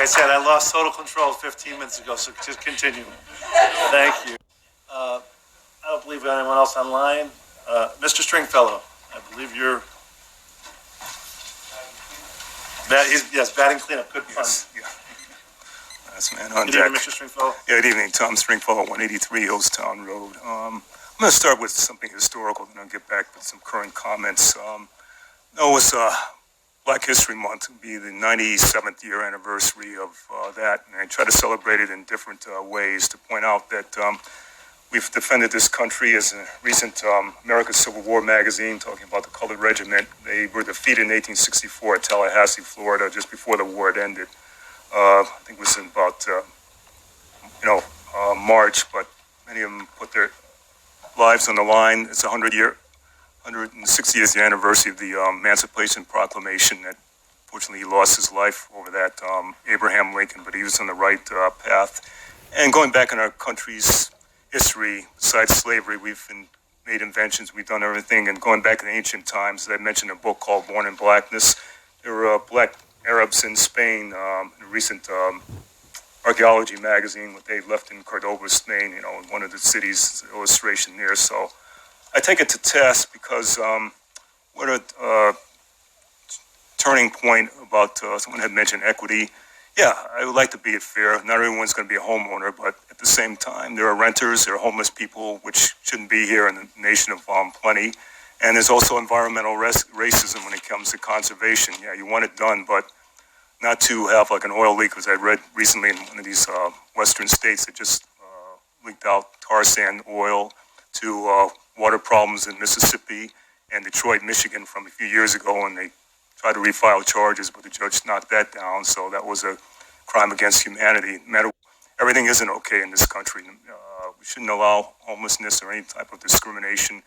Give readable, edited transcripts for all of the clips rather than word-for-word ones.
I said, I lost total control 15 minutes ago, so just continue. Thank you. I don't believe we have anyone else online. Mr. Stringfellow, I believe you're... batting cleanup. Good fun. Yes, yeah. Last man on Good deck. evening, Mr. Stringfellow. Yeah, good evening. Tom Stringfellow, 183 Hillstown Road. I'm going to start with something historical, then I'll get back with some current comments. It's Black History Month. It'll be the 97th year anniversary of that, and I try to celebrate it in different ways to point out that we've defended this country. As a recent America's Civil War magazine talking about the Colored Regiment, they were defeated in 1864 at Tallahassee, Florida, just before the war had ended. I think it was in about March, but many of them put their lives on the line. It's 160 years the anniversary of the Emancipation Proclamation. That fortunately he lost his life over that, Abraham Lincoln, but he was on the right path. And going back in our country's history, besides slavery, we've made inventions, we've done everything. And going back in ancient times, I mentioned a book called Born in Blackness. There were black Arabs in Spain, in a recent archaeology magazine, what they left in Cordoba, Spain, in one of the cities, illustration there. So I take it to task because what a turning point about, someone had mentioned equity. Yeah, I would like to be fair. Not everyone's going to be a homeowner, but at the same time, there are renters, there are homeless people, which shouldn't be here in the nation of plenty. And there's also environmental racism when it comes to conservation. Yeah, you want it done, but not to have like an oil leak, as I read recently in one of these western states that just leaked out tar sand oil, to water problems in Mississippi and Detroit, Michigan from a few years ago, and they tried to refile charges, but the judge knocked that down. So that was a crime against humanity. Everything isn't okay in this country. We shouldn't allow homelessness or any type of discrimination.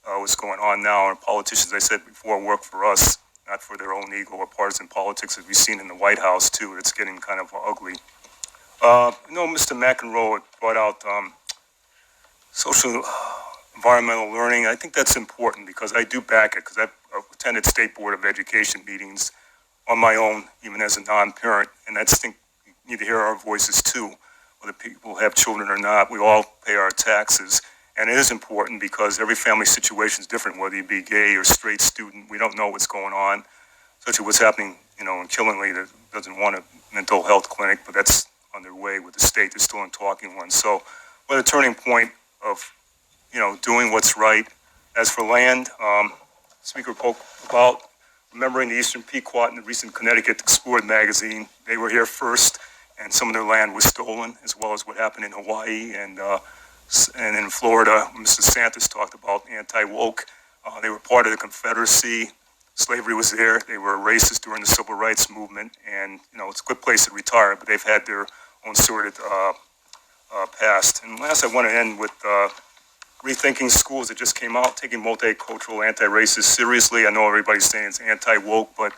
What's going on now, and politicians, I said before, work for us, not for their own ego or partisan politics, as we've seen in the White House too. It's getting kind of ugly. Mr. McEnroe brought out social environmental learning. I think that's important because I do back it, because I've attended State Board of Education meetings on my own, even as a non-parent, and I just think you need to hear our voices too, whether people have children or not. We all pay our taxes, and it is important because every family situation is different, whether you be gay or straight student. We don't know what's going on, such as what's happening, in Killingly, that doesn't want a mental health clinic, but that's underway with the state. They're still in talking one. So we're at a turning point of doing what's right. As for land, Speaker spoke about remembering the Eastern Pequot in the recent Connecticut Explored magazine. They were here first, and some of their land was stolen, as well as what happened in Hawaii and in Florida. Mr. Santos talked about anti-woke. They were part of the Confederacy. Slavery was there. They were racist during the Civil Rights Movement, and it's a good place to retire, but they've had their own sordid past. And last, I want to end with Rethinking Schools that just came out, taking multicultural, anti-racist seriously. I know everybody's saying it's anti-woke, but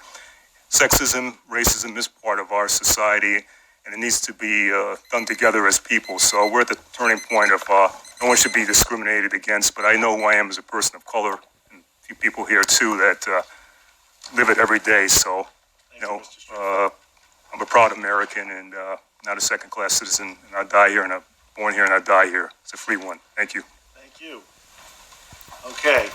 sexism, racism is part of our society, and it needs to be done together as people. So we're at the turning point of no one should be discriminated against, but I know who I am as a person of color, and a few people here too that live it every day. So, I'm a proud American and not a second-class citizen, and I die here, and I'm born here, and I die here. It's a free one. Thank you. Thank you. Okay.